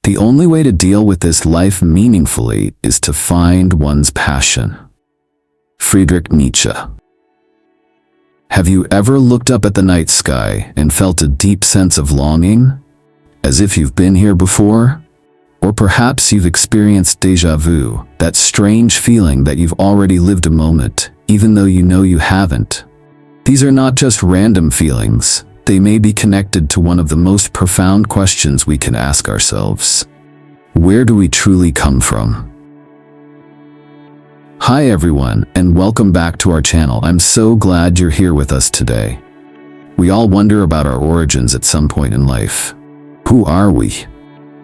The only way to deal with this life meaningfully is to find one's passion. Friedrich Nietzsche. Have you ever looked up at the night sky and felt a deep sense of longing, as if you've been here before? Or perhaps you've experienced déjà vu, that strange feeling that you've already lived a moment, even though you know you haven't. These are not just random feelings. They may be connected to one of the most profound questions we can ask ourselves. Where do we truly come from? Hi everyone, and welcome back to our channel. I'm so glad you're here with us today. We all wonder about our origins at some point in life. Who are we?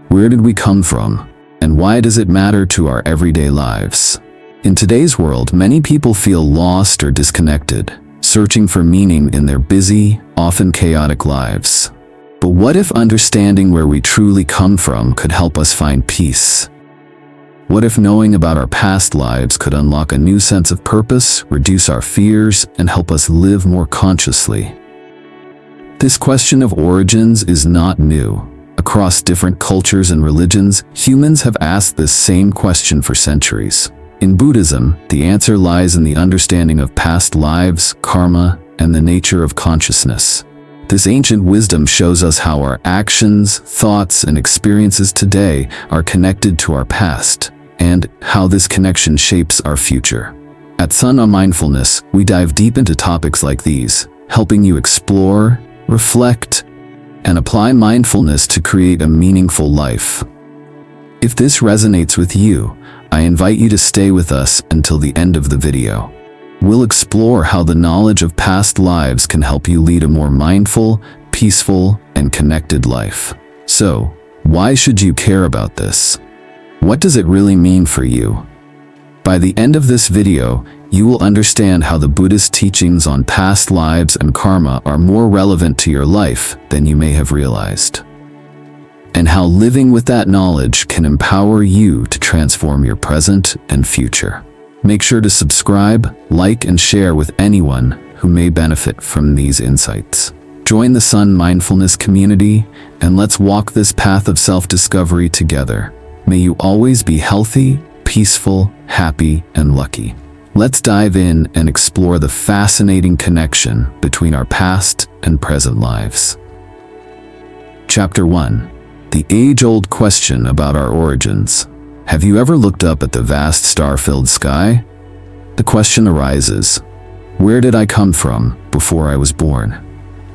Where did we come from? And why does it matter to our everyday lives? In today's world, many people feel lost or disconnected, searching for meaning in their busy, often chaotic lives. But what if understanding where we truly come from could help us find peace? What if knowing about our past lives could unlock a new sense of purpose, reduce our fears, and help us live more consciously? This question of origins is not new. Across different cultures and religions, humans have asked this same question for centuries. In Buddhism, the answer lies in the understanding of past lives, karma, and the nature of consciousness. This ancient wisdom shows us how our actions, thoughts, and experiences today are connected to our past, and how this connection shapes our future. At Son.Mindfulness, we dive deep into topics like these, helping you explore, reflect, and apply mindfulness to create a meaningful life. If this resonates with you, I invite you to stay with us until the end of the video. We'll explore how the knowledge of past lives can help you lead a more mindful, peaceful, and connected life. So, why should you care about this? What does it really mean for you? By the end of this video, you will understand how the Buddhist teachings on past lives and karma are more relevant to your life than you may have realized, and how living with that knowledge can empower you to transform your present and future. Make sure to subscribe, like, and share with anyone who may benefit from these insights. Join the Son.Mindfulness community, and let's walk this path of self-discovery together. May you always be healthy, peaceful, happy, and lucky. Let's dive in and explore the fascinating connection between our past and present lives. Chapter 1. The age-old question about our origins. Have you ever looked up at the vast star-filled sky? The question arises, where did I come from before I was born?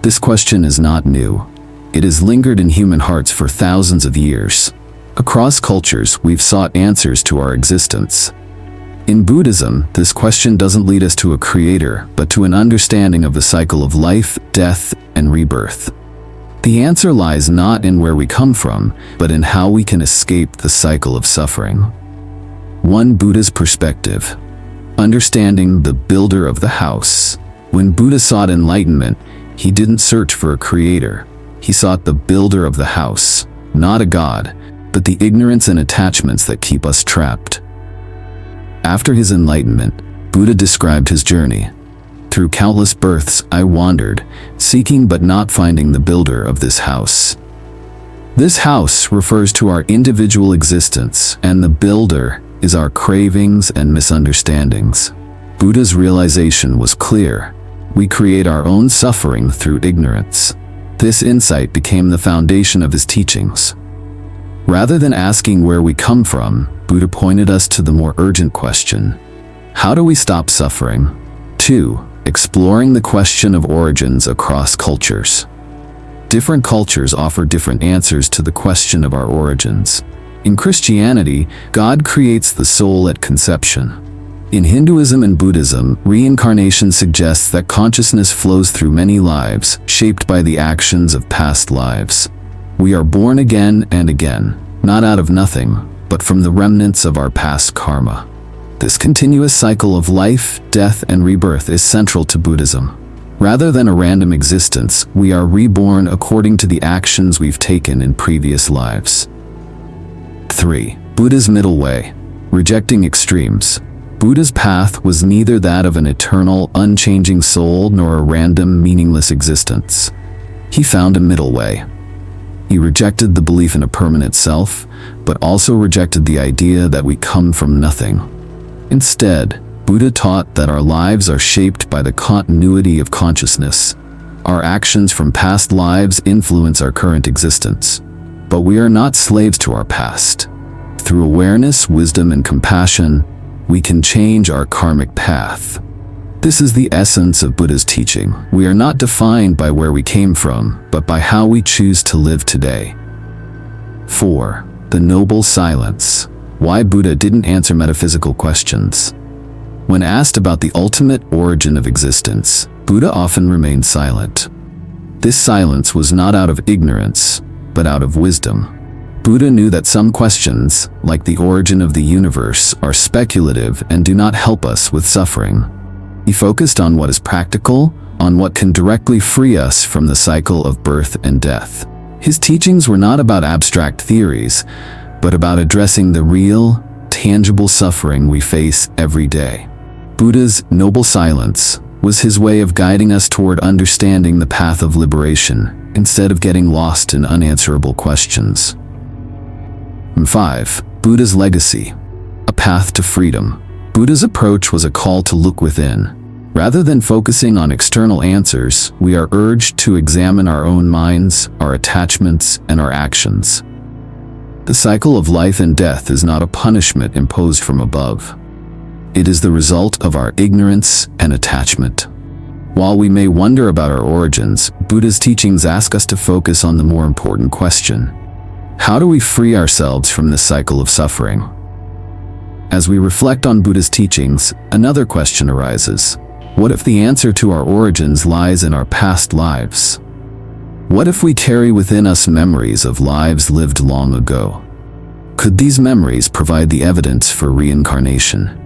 This question is not new. It has lingered in human hearts for thousands of years. Across cultures, we've sought answers to our existence. In Buddhism, this question doesn't lead us to a creator, but to an understanding of the cycle of life, death, and rebirth. The answer lies not in where we come from, but in how we can escape the cycle of suffering. One Buddha's perspective. Understanding the builder of the house. When Buddha sought enlightenment, he didn't search for a creator. He sought the builder of the house, not a god, but the ignorance and attachments that keep us trapped. After his enlightenment, Buddha described his journey. Through countless births, I wandered, seeking but not finding the builder of this house. This house refers to our individual existence, and the builder is our cravings and misunderstandings. Buddha's realization was clear. We create our own suffering through ignorance. This insight became the foundation of his teachings. Rather than asking where we come from, Buddha pointed us to the more urgent question: how do we stop suffering? 2. Exploring the question of origins across cultures. Different cultures offer different answers to the question of our origins. In Christianity, God creates the soul at conception. In Hinduism and Buddhism, reincarnation suggests that consciousness flows through many lives, shaped by the actions of past lives. We are born again and again, not out of nothing, but from the remnants of our past karma. This continuous cycle of life, death, and rebirth is central to Buddhism. Rather than a random existence, we are reborn according to the actions we've taken in previous lives. 3. Buddha's middle way. Rejecting extremes. Buddha's path was neither that of an eternal, unchanging soul nor a random, meaningless existence. He found a middle way. He rejected the belief in a permanent self, but also rejected the idea that we come from nothing. Instead, Buddha taught that our lives are shaped by the continuity of consciousness. Our actions from past lives influence our current existence. But we are not slaves to our past. Through awareness, wisdom, and compassion, we can change our karmic path. This is the essence of Buddha's teaching. We are not defined by where we came from, but by how we choose to live today. 4. The Noble Silence. Why Buddha didn't answer metaphysical questions. When asked about the ultimate origin of existence, Buddha often remained silent. This silence was not out of ignorance, but out of wisdom. Buddha knew that some questions, like the origin of the universe, are speculative and do not help us with suffering. He focused on what is practical, on what can directly free us from the cycle of birth and death. His teachings were not about abstract theories, but about addressing the real, tangible suffering we face every day. Buddha's noble silence was his way of guiding us toward understanding the path of liberation, instead of getting lost in unanswerable questions. 5. Buddha's legacy. A path to freedom. Buddha's approach was a call to look within. Rather than focusing on external answers, we are urged to examine our own minds, our attachments, and our actions. The cycle of life and death is not a punishment imposed from above. It is the result of our ignorance and attachment. While we may wonder about our origins, Buddha's teachings ask us to focus on the more important question: how do we free ourselves from this cycle of suffering? As we reflect on Buddha's teachings, another question arises. What if the answer to our origins lies in our past lives? What if we carry within us memories of lives lived long ago? Could these memories provide the evidence for reincarnation?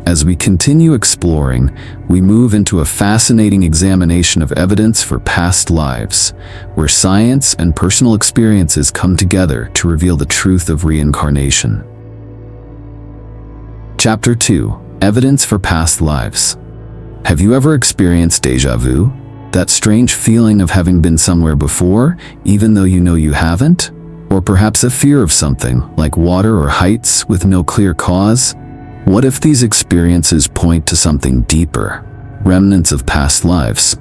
As we continue exploring, we move into a fascinating examination of evidence for past lives, where science and personal experiences come together to reveal the truth of reincarnation. Chapter 2. Evidence for past lives. Have you ever experienced déjà vu? That strange feeling of having been somewhere before, even though you know you haven't? Or perhaps a fear of something, like water or heights, with no clear cause? What if these experiences point to something deeper? Remnants of past lives.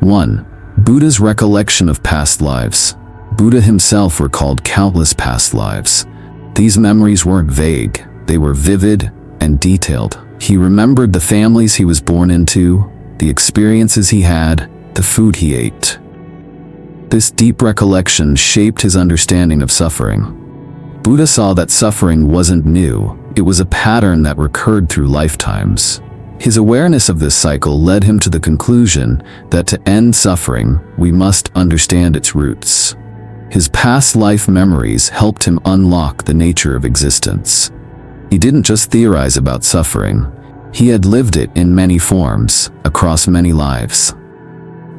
1. Buddha's recollection of past lives. Buddha himself recalled countless past lives. These memories weren't vague, they were vivid and detailed. He remembered the families he was born into, the experiences he had, the food he ate. This deep recollection shaped his understanding of suffering. Buddha saw that suffering wasn't new, it was a pattern that recurred through lifetimes. His awareness of this cycle led him to the conclusion that to end suffering, we must understand its roots. His past life memories helped him unlock the nature of existence. He didn't just theorize about suffering, he had lived it in many forms, across many lives.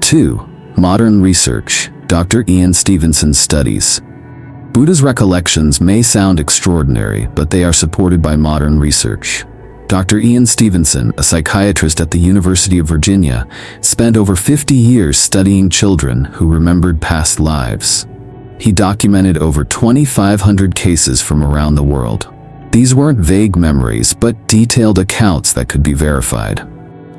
2. Modern research. Dr. Ian Stevenson's studies. Buddha's recollections may sound extraordinary, but they are supported by modern research. Dr. Ian Stevenson, a psychiatrist at the University of Virginia, spent over 50 years studying children who remembered past lives. He documented over 2,500 cases from around the world. These weren't vague memories, but detailed accounts that could be verified.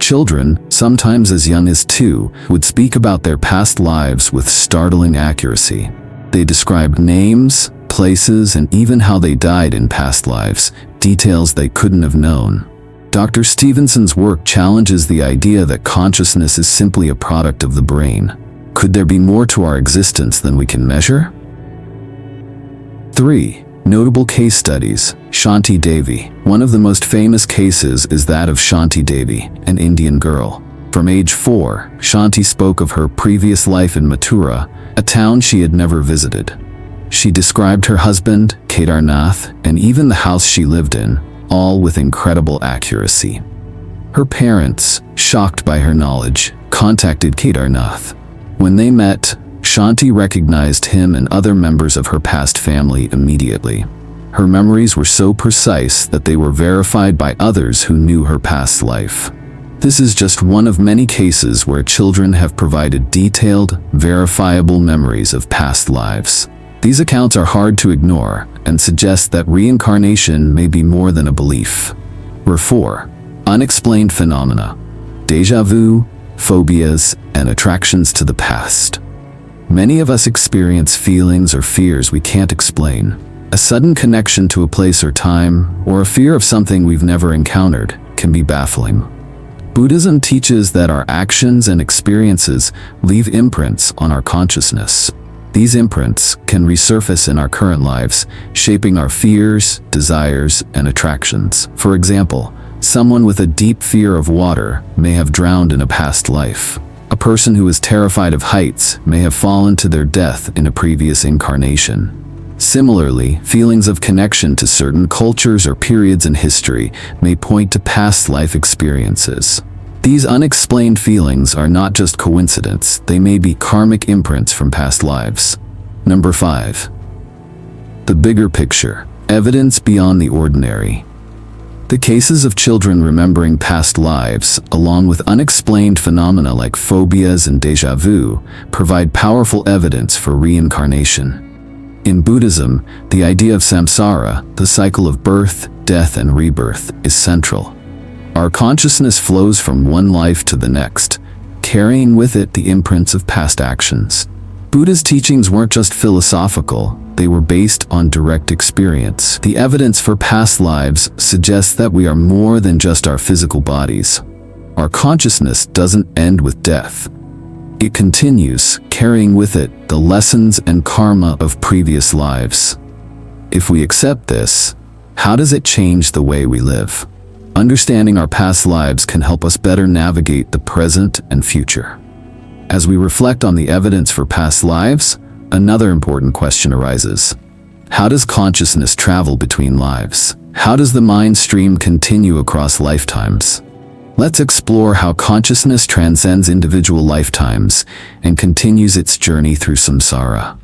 Children, sometimes as young as 2, would speak about their past lives with startling accuracy. They described names, places, and even how they died in past lives, details they couldn't have known. Dr. Stevenson's work challenges the idea that consciousness is simply a product of the brain. Could there be more to our existence than we can measure? 3. Notable case studies. Shanti Devi. One of the most famous cases is that of Shanti Devi, an Indian girl. From age 4, Shanti spoke of her previous life in Mathura, a town she had never visited. She described her husband, Kedarnath, and even the house she lived in, all with incredible accuracy. Her parents, shocked by her knowledge, contacted Kedarnath. When they met, Shanti recognized him and other members of her past family immediately. Her memories were so precise that they were verified by others who knew her past life. This is just one of many cases where children have provided detailed, verifiable memories of past lives. These accounts are hard to ignore and suggest that reincarnation may be more than a belief. 4. Unexplained phenomena. Déjà vu, phobias, and attractions to the past. Many of us experience feelings or fears we can't explain. A sudden connection to a place or time, or a fear of something we've never encountered, can be baffling. Buddhism teaches that our actions and experiences leave imprints on our consciousness. These imprints can resurface in our current lives, shaping our fears, desires, and attractions. For example, someone with a deep fear of water may have drowned in a past life. A person who is terrified of heights may have fallen to their death in a previous incarnation. Similarly, feelings of connection to certain cultures or periods in history may point to past life experiences. These unexplained feelings are not just coincidence, they may be karmic imprints from past lives. 5. The bigger picture. Evidence beyond the ordinary. The cases of children remembering past lives, along with unexplained phenomena like phobias and déjà vu, provide powerful evidence for reincarnation. In Buddhism, the idea of samsara, the cycle of birth, death, and rebirth, is central. Our consciousness flows from one life to the next, carrying with it the imprints of past actions. Buddha's teachings weren't just philosophical, they were based on direct experience. The evidence for past lives suggests that we are more than just our physical bodies. Our consciousness doesn't end with death. It continues, carrying with it the lessons and karma of previous lives. If we accept this, how does it change the way we live? Understanding our past lives can help us better navigate the present and future. As we reflect on the evidence for past lives, another important question arises. How does consciousness travel between lives? How does the mind stream continue across lifetimes? Let's explore how consciousness transcends individual lifetimes and continues its journey through samsara.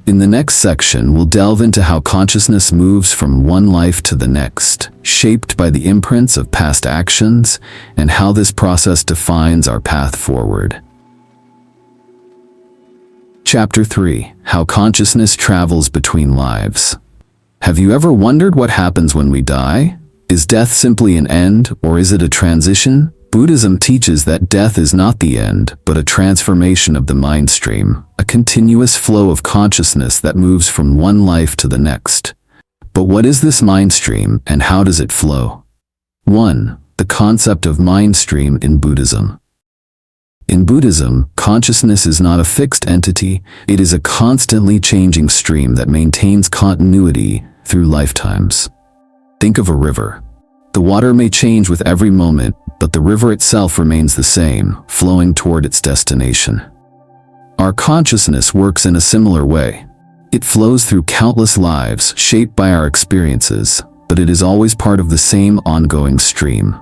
In the next section, we'll delve into how consciousness moves from one life to the next, shaped by the imprints of past actions, and how this process defines our path forward. Chapter 3. How consciousness travels between lives. Have you ever wondered what happens when we die? Is death simply an end, or is it a transition? Buddhism teaches that death is not the end, but a transformation of the mind stream, a continuous flow of consciousness that moves from one life to the next. But what is this mind stream, and how does it flow? 1. The concept of mind stream in Buddhism. In Buddhism, consciousness is not a fixed entity, it is a constantly changing stream that maintains continuity through lifetimes. Think of a river. The water may change with every moment, but the river itself remains the same, flowing toward its destination. Our consciousness works in a similar way. It flows through countless lives, shaped by our experiences, but it is always part of the same ongoing stream.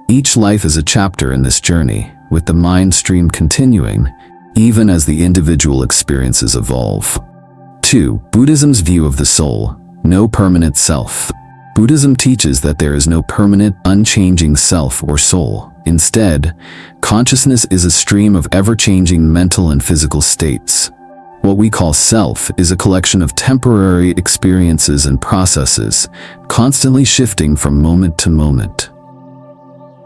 Each life is a chapter in this journey, with the mind stream continuing, even as the individual experiences evolve. 2. Buddhism's view of the soul. No permanent self. Buddhism teaches that there is no permanent, unchanging self or soul. Instead, consciousness is a stream of ever-changing mental and physical states. What we call self is a collection of temporary experiences and processes, constantly shifting from moment to moment.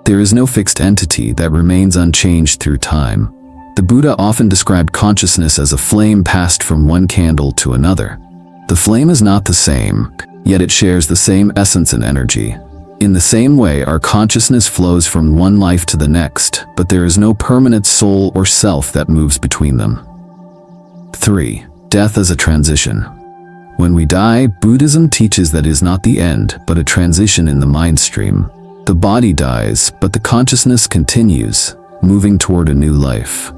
There is no fixed entity that remains unchanged through time. The Buddha often described consciousness as a flame passed from one candle to another. The flame is not the same, yet it shares the same essence and energy. In the same way, our consciousness flows from one life to the next, but there is no permanent soul or self that moves between them. 3. Death as a transition. When we die, Buddhism teaches that it is not the end, but a transition in the mind stream. The body dies, but the consciousness continues, moving toward a new life.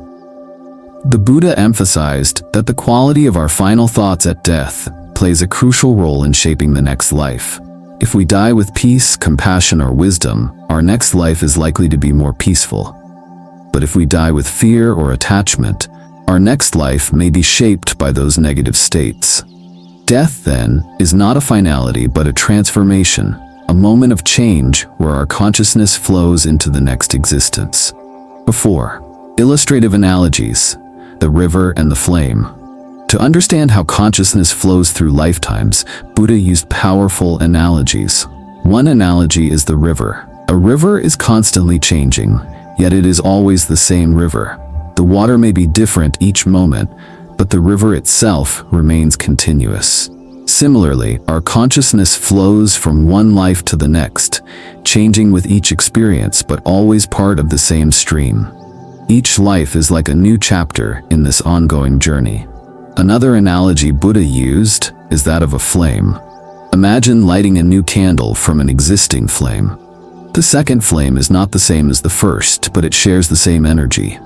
The Buddha emphasized that the quality of our final thoughts at death plays a crucial role in shaping the next life. If we die with peace, compassion, or wisdom, our next life is likely to be more peaceful. But if we die with fear or attachment, our next life may be shaped by those negative states. Death, then, is not a finality but a transformation, a moment of change where our consciousness flows into the next existence. 4. Illustrative analogies. The river and the flame. To understand how consciousness flows through lifetimes, Buddha used powerful analogies. One analogy is the river. A river is constantly changing, yet it is always the same river. The water may be different each moment, but the river itself remains continuous. Similarly, our consciousness flows from one life to the next, changing with each experience but always part of the same stream. Each life is like a new chapter in this ongoing journey. Another analogy Buddha used is that of a flame. Imagine lighting a new candle from an existing flame. The second flame is not the same as the first, but it shares the same energy.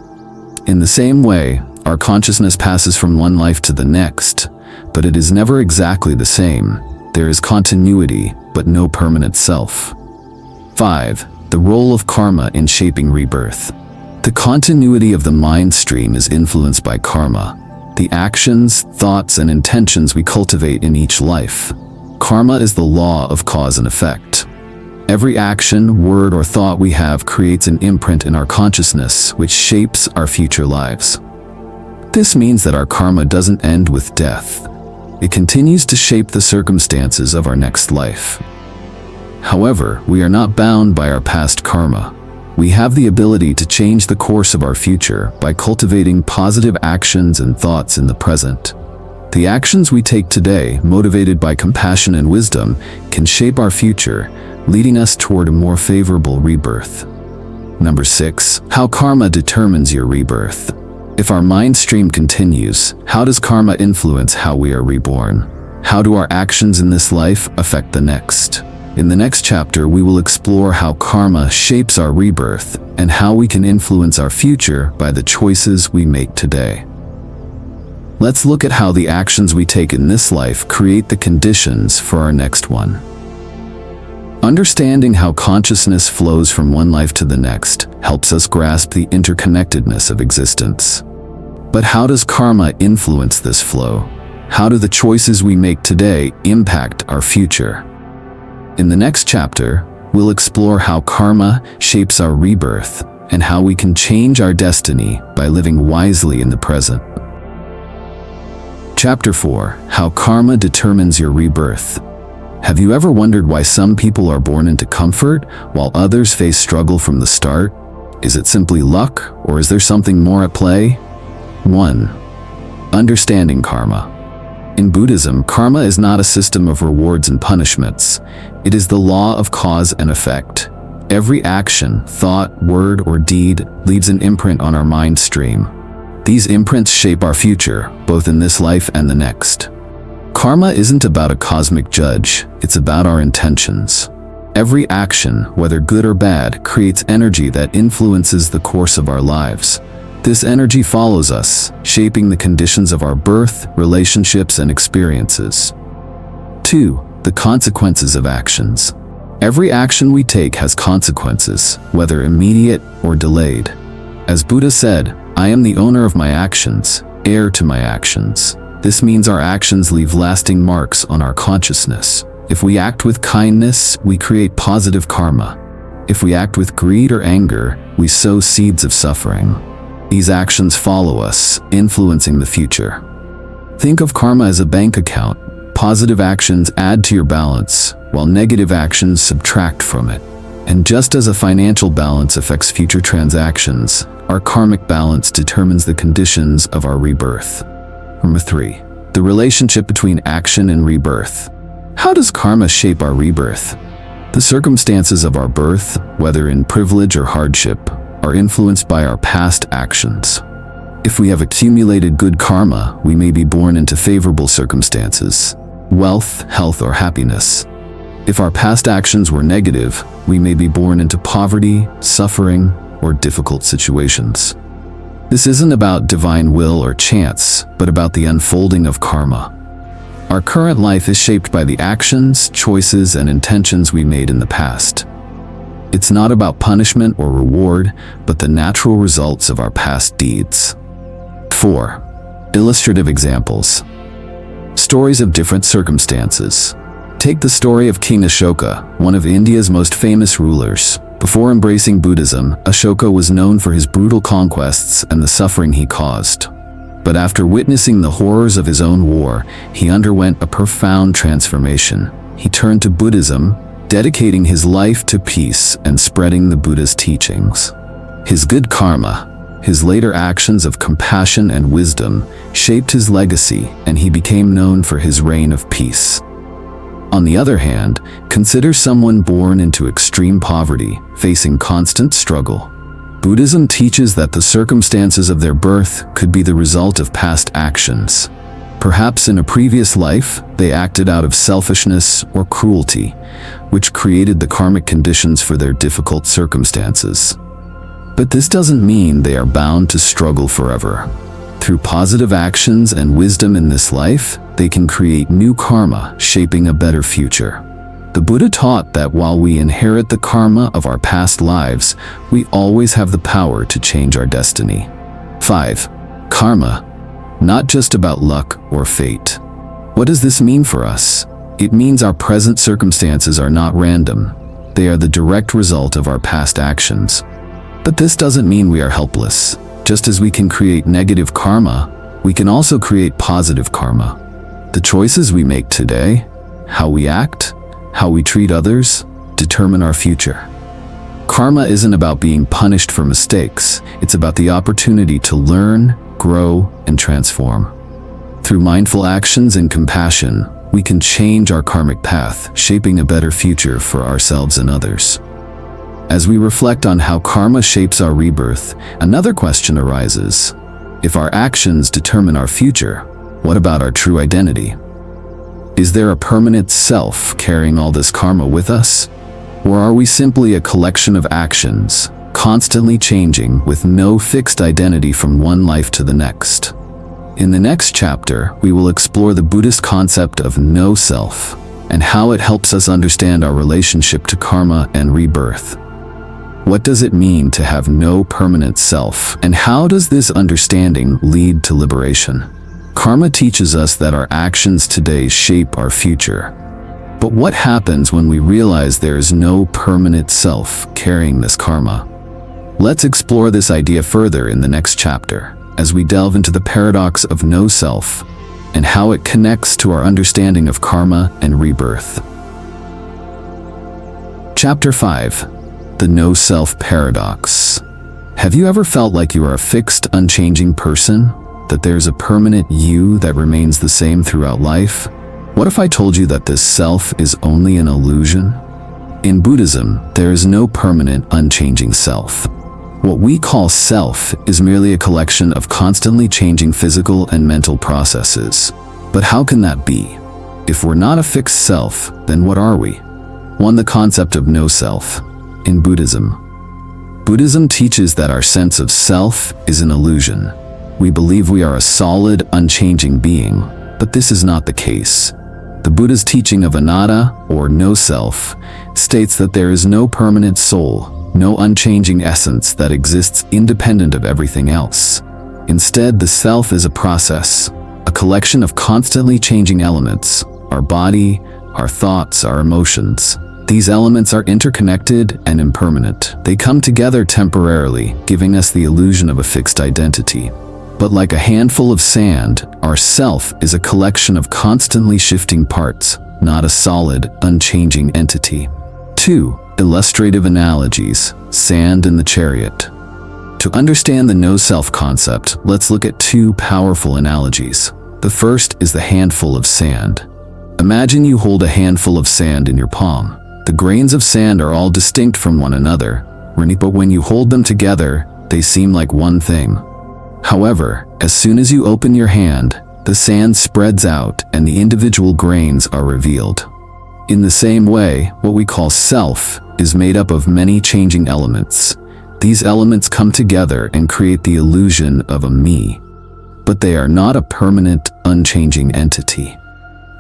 In the same way, our consciousness passes from one life to the next, but it is never exactly the same. There is continuity, but no permanent self. 5. The role of karma in shaping rebirth. The continuity of the mind stream is influenced by karma, the actions, thoughts, and intentions we cultivate in each life. Karma is the law of cause and effect. Every action, word, or thought we have creates an imprint in our consciousness, which shapes our future lives. This means that our karma doesn't end with death. It continues to shape the circumstances of our next life. However, we are not bound by our past karma. We have the ability to change the course of our future by cultivating positive actions and thoughts in the present. The actions we take today, motivated by compassion and wisdom, can shape our future, leading us toward a more favorable rebirth. Number 6. How karma determines your rebirth. If our mind stream continues, how does karma influence how we are reborn? How do our actions in this life affect the next? In the next chapter, we will explore how karma shapes our rebirth and how we can influence our future by the choices we make today. Let's look at how the actions we take in this life create the conditions for our next one. Understanding how consciousness flows from one life to the next helps us grasp the interconnectedness of existence. But how does karma influence this flow? How do the choices we make today impact our future? In the next chapter, we'll explore how karma shapes our rebirth and how we can change our destiny by living wisely in the present. Chapter 4. How karma determines your rebirth. Have you ever wondered why some people are born into comfort while others face struggle from the start? Is it simply luck, or is there something more at play? 1. Understanding karma. In Buddhism, karma is not a system of rewards and punishments. It is the law of cause and effect. Every action, thought, word, or deed leaves an imprint on our mind stream. These imprints shape our future, both in this life and the next. Karma isn't about a cosmic judge, it's about our intentions. Every action, whether good or bad, creates energy that influences the course of our lives. This energy follows us, shaping the conditions of our birth, relationships, and experiences. 2. The consequences of actions. Every action we take has consequences, whether immediate or delayed. As Buddha said, "I am the owner of my actions, heir to my actions." This means our actions leave lasting marks on our consciousness. If we act with kindness, we create positive karma. If we act with greed or anger, we sow seeds of suffering. These actions follow us, influencing the future. Think of karma as a bank account. Positive actions add to your balance, while negative actions subtract from it. And just as a financial balance affects future transactions, our karmic balance determines the conditions of our rebirth. Number 3. The relationship between action and rebirth. How does karma shape our rebirth? The circumstances of our birth, whether in privilege or hardship, are influenced by our past actions. If we have accumulated good karma, we may be born into favorable circumstances, wealth, health, or happiness. If our past actions were negative, we may be born into poverty, suffering, or difficult situations. This isn't about divine will or chance, but about the unfolding of karma. Our current life is shaped by the actions, choices, and intentions we made in the past. It's not about punishment or reward, but the natural results of our past deeds. 4. Illustrative examples. Stories of different circumstances. Take the story of King Ashoka, one of India's most famous rulers. Before embracing Buddhism, Ashoka was known for his brutal conquests and the suffering he caused. But after witnessing the horrors of his own war, he underwent a profound transformation. He turned to Buddhism, dedicating his life to peace and spreading the Buddha's teachings. His good karma, his later actions of compassion and wisdom, shaped his legacy, and he became known for his reign of peace. On the other hand, consider someone born into extreme poverty, facing constant struggle. Buddhism teaches that the circumstances of their birth could be the result of past actions. Perhaps in a previous life, they acted out of selfishness or cruelty, which created the karmic conditions for their difficult circumstances. But this doesn't mean they are bound to struggle forever. Through positive actions and wisdom in this life, they can create new karma, shaping a better future. The Buddha taught that while we inherit the karma of our past lives, we always have the power to change our destiny. 5. Karma. Not just about luck or fate. What does this mean for us? It means our present circumstances are not random. They are the direct result of our past actions. But this doesn't mean we are helpless. Just as we can create negative karma, we can also create positive karma. The choices we make today, how we act, how we treat others, determine our future. Karma isn't about being punished for mistakes. It's about the opportunity to learn, grow, and transform. Through mindful actions and compassion, we can change our karmic path, shaping a better future for ourselves and others. As we reflect on how karma shapes our rebirth, another question arises. If our actions determine our future, what about our true identity? Is there a permanent self carrying all this karma with us? Or are we simply a collection of actions, constantly changing with no fixed identity from one life to the next? In the next chapter, we will explore the Buddhist concept of no self and how it helps us understand our relationship to karma and rebirth. What does it mean to have no permanent self, and how does this understanding lead to liberation? Karma teaches us that our actions today shape our future. But what happens when we realize there is no permanent self carrying this karma? Let's explore this idea further in the next chapter, as we delve into the paradox of no self and how it connects to our understanding of karma and rebirth. Chapter 5. The No Self Paradox. Have you ever felt like you are a fixed, unchanging person? That there's a permanent you that remains the same throughout life? What if I told you that this self is only an illusion? In Buddhism, there is no permanent, unchanging self. What we call self is merely a collection of constantly changing physical and mental processes. But how can that be? If we're not a fixed self, then what are we? 1. The concept of no self. In Buddhism, Buddhism teaches that our sense of self is an illusion. We believe we are a solid, unchanging being, but this is not the case. The Buddha's teaching of anatta, or no self, states that there is no permanent soul, no unchanging essence that exists independent of everything else. Instead, the self is a process, a collection of constantly changing elements: our body, our thoughts, our emotions. These elements are interconnected and impermanent. They come together temporarily, giving us the illusion of a fixed identity. But like a handful of sand, our self is a collection of constantly shifting parts, not a solid, unchanging entity. 2. Illustrative analogies. Sand and the chariot. To understand the no-self concept, let's look at 2 powerful analogies. The first is the handful of sand. Imagine you hold a handful of sand in your palm. The grains of sand are all distinct from one another, but when you hold them together, they seem like one thing. However, as soon as you open your hand, the sand spreads out and the individual grains are revealed. In the same way, what we call self is made up of many changing elements. These elements come together and create the illusion of a me. But they are not a permanent, unchanging entity.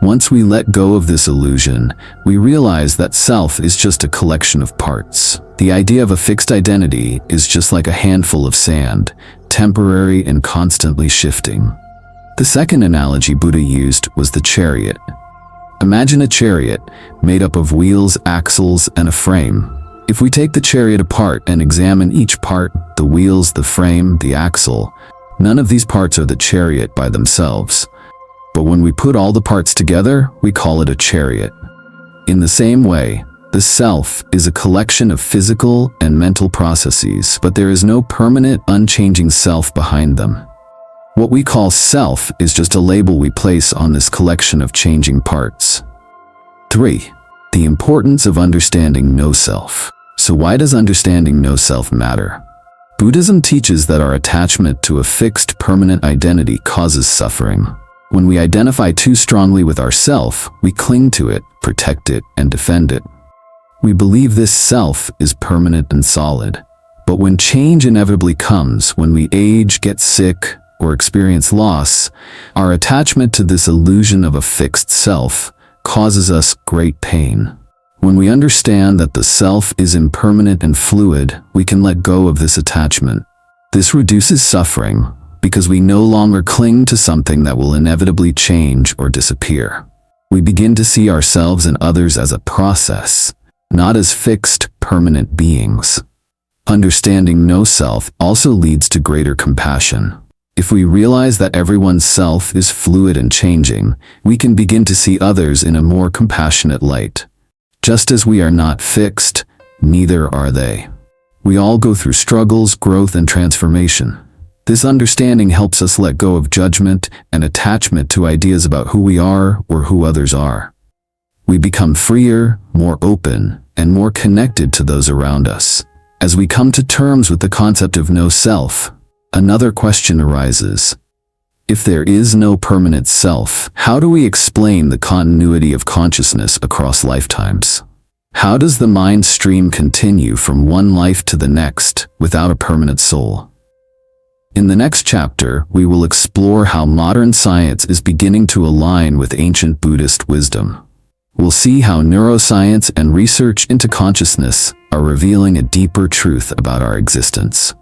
Once we let go of this illusion, we realize that self is just a collection of parts. The idea of a fixed identity is just like a handful of sand, temporary and constantly shifting. The second analogy Buddha used was the chariot. Imagine a chariot made up of wheels, axles, and a frame. If we take the chariot apart and examine each part, the wheels, the frame, the axle, None of these parts are the chariot by themselves, but when we put all the parts together, we call it a chariot. In the same way, the self is a collection of physical and mental processes, but there is no permanent, unchanging self behind them. What we call self is just a label we place on this collection of changing parts. 3. The importance of understanding no self. So why does understanding no self matter? Buddhism teaches that our attachment to a fixed, permanent identity causes suffering. When we identify too strongly with ourself, we cling to it, protect it, and defend it. We believe this self is permanent and solid. But when change inevitably comes, when we age, get sick, or experience loss, our attachment to this illusion of a fixed self causes us great pain. When we understand that the self is impermanent and fluid, we can let go of this attachment. This reduces suffering because we no longer cling to something that will inevitably change or disappear. We begin to see ourselves and others as a process, not as fixed, permanent beings. Understanding no self also leads to greater compassion. If we realize that everyone's self is fluid and changing, we can begin to see others in a more compassionate light. Just as we are not fixed, neither are they. We all go through struggles, growth, and transformation. This understanding helps us let go of judgment and attachment to ideas about who we are or who others are. We become freer, more open, and more connected to those around us. As we come to terms with the concept of no self, another question arises. If there is no permanent self, how do we explain the continuity of consciousness across lifetimes? How does the mind stream continue from one life to the next without a permanent soul? In the next chapter, we will explore how modern science is beginning to align with ancient Buddhist wisdom. We'll see how neuroscience and research into consciousness are revealing a deeper truth about our existence.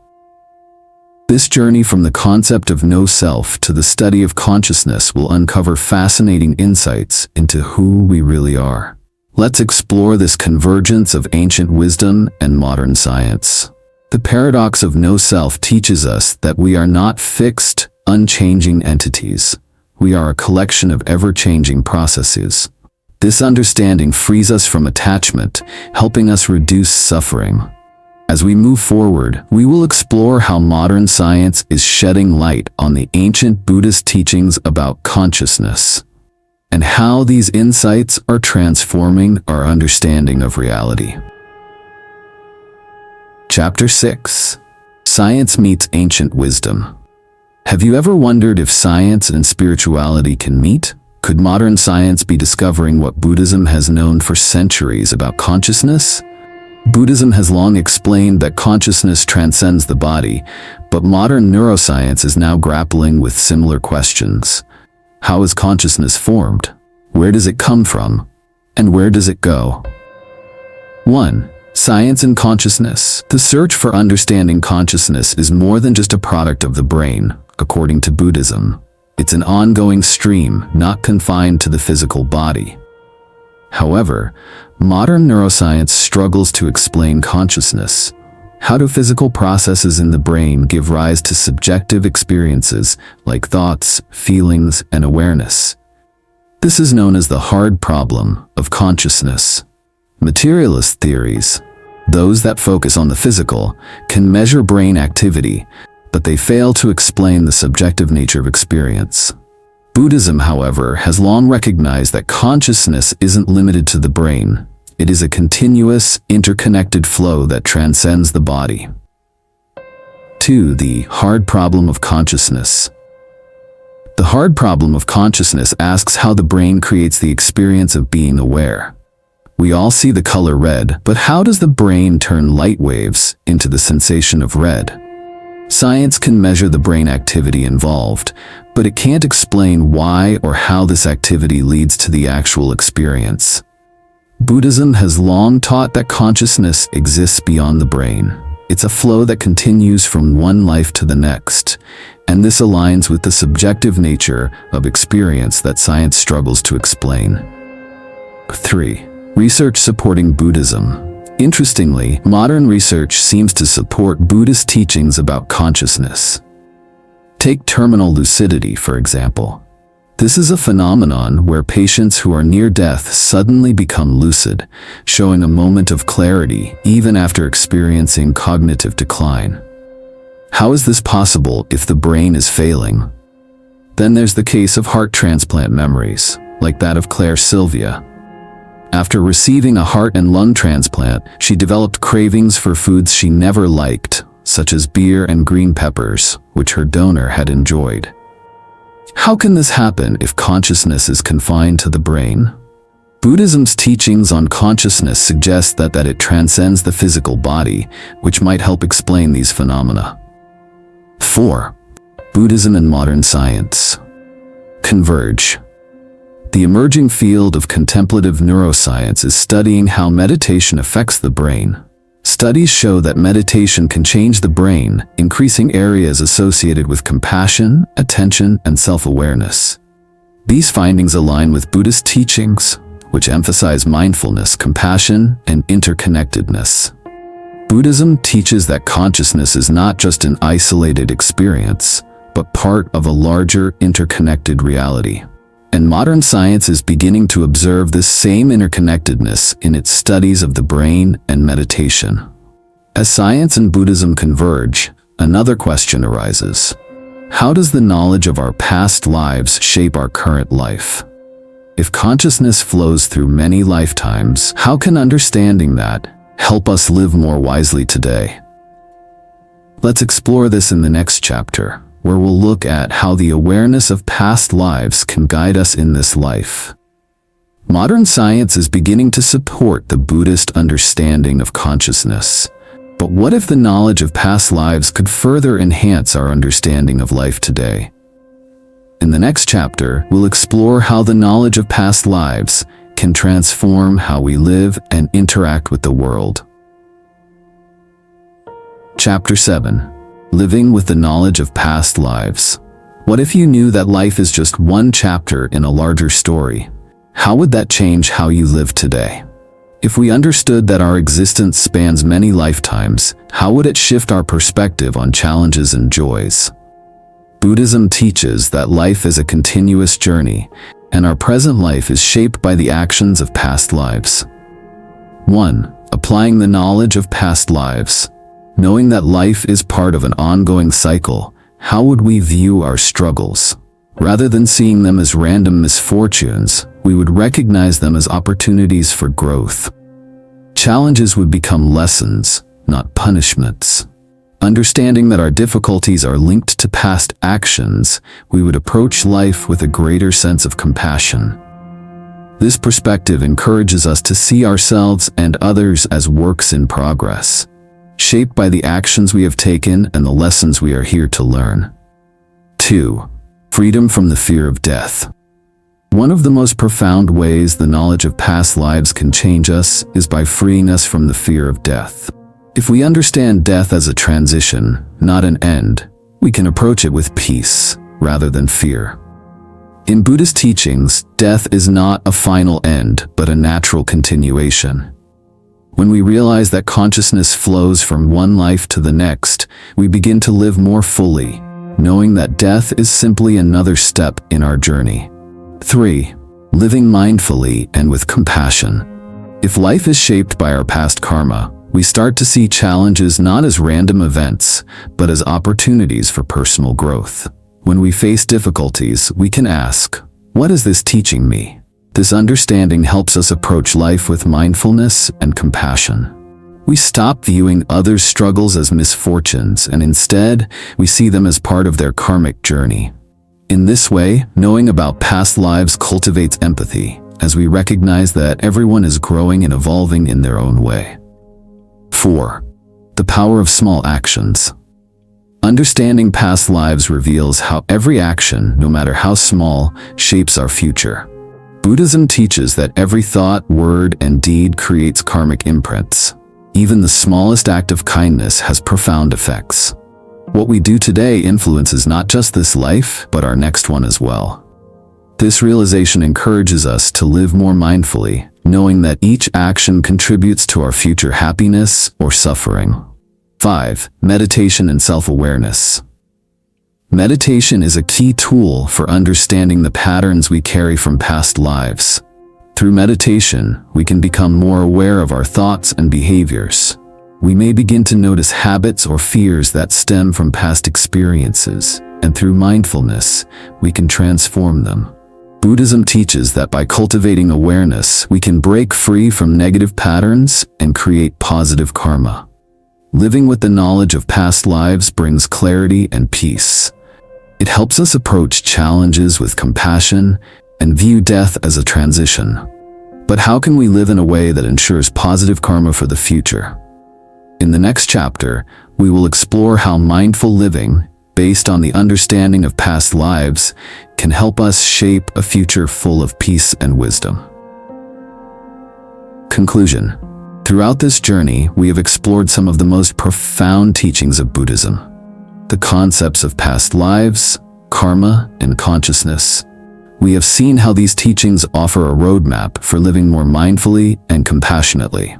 This journey from the concept of no self to the study of consciousness will uncover fascinating insights into who we really are. Let's explore this convergence of ancient wisdom and modern science. The paradox of no self teaches us that we are not fixed, unchanging entities. We are a collection of ever-changing processes. This understanding frees us from attachment, helping us reduce suffering. As we move forward, we will explore how modern science is shedding light on the ancient Buddhist teachings about consciousness, and how these insights are transforming our understanding of reality. Chapter 6. Science Meets Ancient Wisdom. Have you ever wondered if science and spirituality can meet? Could modern science be discovering what Buddhism has known for centuries about consciousness? Buddhism has long explained that consciousness transcends the body, but modern neuroscience is now grappling with similar questions. How is consciousness formed? Where does it come from? And where does it go? 1. Science and consciousness. The search for understanding consciousness is more than just a product of the brain, according to Buddhism. It's an ongoing stream, not confined to the physical body. However, modern neuroscience struggles to explain consciousness. How do physical processes in the brain give rise to subjective experiences like thoughts, feelings, and awareness? This is known as the hard problem of consciousness. Materialist theories, those that focus on the physical, can measure brain activity, but they fail to explain the subjective nature of experience. Buddhism, however, has long recognized that consciousness isn't limited to the brain. It is a continuous, interconnected flow that transcends the body. 2. The hard problem of consciousness. The hard problem of consciousness asks how the brain creates the experience of being aware. We all see the color red, but how does the brain turn light waves into the sensation of red? Science can measure the brain activity involved, but it can't explain why or how this activity leads to the actual experience. Buddhism has long taught that consciousness exists beyond the brain. It's a flow that continues from one life to the next, and this aligns with the subjective nature of experience that science struggles to explain. 3. Research supporting Buddhism. Interestingly, modern research seems to support Buddhist teachings about consciousness. Take terminal lucidity, for example. This is a phenomenon where patients who are near death suddenly become lucid, showing a moment of clarity even after experiencing cognitive decline. How is this possible if the brain is failing? Then there's the case of heart transplant memories, like that of Claire Sylvia. After receiving a heart and lung transplant, she developed cravings for foods she never liked, such as beer and green peppers, which her donor had enjoyed. How can this happen if consciousness is confined to the brain? Buddhism's teachings on consciousness suggest that it transcends the physical body, which might help explain these phenomena. 4. Buddhism and modern science converge. The emerging field of contemplative neuroscience is studying how meditation affects the brain. Studies show that meditation can change the brain, increasing areas associated with compassion, attention, and self-awareness. These findings align with Buddhist teachings, which emphasize mindfulness, compassion, and interconnectedness. Buddhism teaches that consciousness is not just an isolated experience, but part of a larger, interconnected reality. And modern science is beginning to observe this same interconnectedness in its studies of the brain and meditation. As science and Buddhism converge, another question arises. How does the knowledge of our past lives shape our current life? If consciousness flows through many lifetimes, how can understanding that help us live more wisely today? Let's explore this in the next chapter, where we'll look at how the awareness of past lives can guide us in this life. Modern science is beginning to support the Buddhist understanding of consciousness. But what if the knowledge of past lives could further enhance our understanding of life today? In the next chapter, we'll explore how the knowledge of past lives can transform how we live and interact with the world. Chapter 7. Living with the knowledge of past lives. What if you knew that life is just one chapter in a larger story? How would that change how you live today? If we understood that our existence spans many lifetimes, how would it shift our perspective on challenges and joys? Buddhism teaches that life is a continuous journey, and our present life is shaped by the actions of past lives. 1. Applying the knowledge of past lives. Knowing that life is part of an ongoing cycle, how would we view our struggles? Rather than seeing them as random misfortunes, we would recognize them as opportunities for growth. Challenges would become lessons, not punishments. Understanding that our difficulties are linked to past actions, we would approach life with a greater sense of compassion. This perspective encourages us to see ourselves and others as works in progress, shaped by the actions we have taken and the lessons we are here to learn. 2. Freedom from the fear of death. One of the most profound ways the knowledge of past lives can change us is by freeing us from the fear of death. If we understand death as a transition, not an end, we can approach it with peace rather than fear. In Buddhist teachings, death is not a final end, but a natural continuation. When we realize that consciousness flows from one life to the next, we begin to live more fully, knowing that death is simply another step in our journey. 3. Living mindfully and with compassion. If life is shaped by our past karma, we start to see challenges not as random events, but as opportunities for personal growth. When we face difficulties, we can ask, "What is this teaching me?" This understanding helps us approach life with mindfulness and compassion. We stop viewing others' struggles as misfortunes, and instead, we see them as part of their karmic journey. In this way, knowing about past lives cultivates empathy, as we recognize that everyone is growing and evolving in their own way. 4. The power of small actions. Understanding past lives reveals how every action, no matter how small, shapes our future. Buddhism teaches that every thought, word, and deed creates karmic imprints. Even the smallest act of kindness has profound effects. What we do today influences not just this life, but our next one as well. This realization encourages us to live more mindfully, knowing that each action contributes to our future happiness or suffering. 5. Meditation and self-awareness. Meditation is a key tool for understanding the patterns we carry from past lives. Through meditation, we can become more aware of our thoughts and behaviors. We may begin to notice habits or fears that stem from past experiences, and through mindfulness, we can transform them. Buddhism teaches that by cultivating awareness, we can break free from negative patterns and create positive karma. Living with the knowledge of past lives brings clarity and peace. It helps us approach challenges with compassion and view death as a transition. But how can we live in a way that ensures positive karma for the future? In the next chapter, we will explore how mindful living, based on the understanding of past lives, can help us shape a future full of peace and wisdom. Conclusion. Throughout this journey, we have explored some of the most profound teachings of Buddhism. The concepts of past lives, karma, and consciousness. We have seen how these teachings offer a roadmap for living more mindfully and compassionately.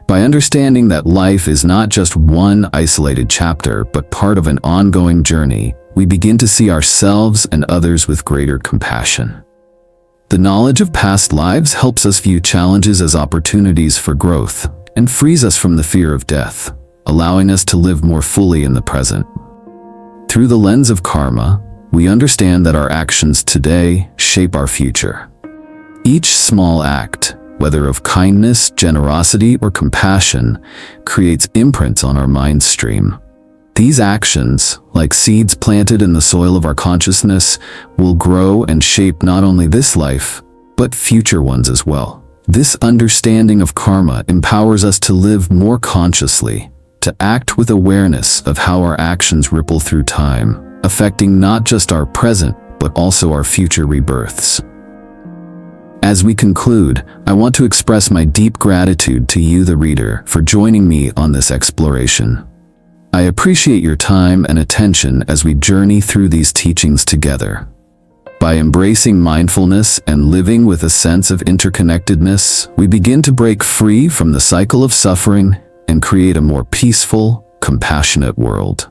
By understanding that life is not just one isolated chapter, but part of an ongoing journey, we begin to see ourselves and others with greater compassion. The knowledge of past lives helps us view challenges as opportunities for growth and frees us from the fear of death, allowing us to live more fully in the present. Through the lens of karma, we understand that our actions today shape our future. Each small act, whether of kindness, generosity, or compassion, creates imprints on our mind stream. These actions, like seeds planted in the soil of our consciousness, will grow and shape not only this life, but future ones as well. This understanding of karma empowers us to live more consciously, to act with awareness of how our actions ripple through time, affecting not just our present, but also our future rebirths. As we conclude, I want to express my deep gratitude to you, the reader, for joining me on this exploration. I appreciate your time and attention as we journey through these teachings together. By embracing mindfulness and living with a sense of interconnectedness, we begin to break free from the cycle of suffering and create a more peaceful, compassionate world.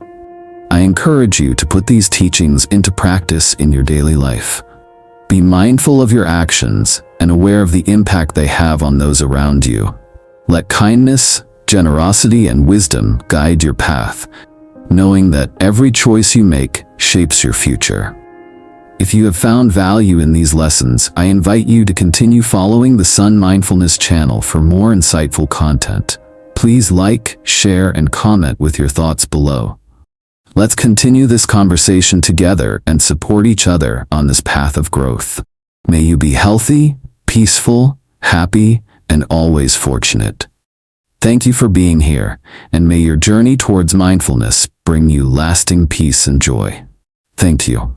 I encourage you to put these teachings into practice in your daily life. Be mindful of your actions and aware of the impact they have on those around you. Let kindness, generosity, and wisdom guide your path, knowing that every choice you make shapes your future. If you have found value in these lessons, I invite you to continue following the Son.Mindfulness channel for more insightful content. Please like, share, and comment with your thoughts below. Let's continue this conversation together and support each other on this path of growth. May you be healthy, peaceful, happy, and always fortunate. Thank you for being here, and may your journey towards mindfulness bring you lasting peace and joy. Thank you.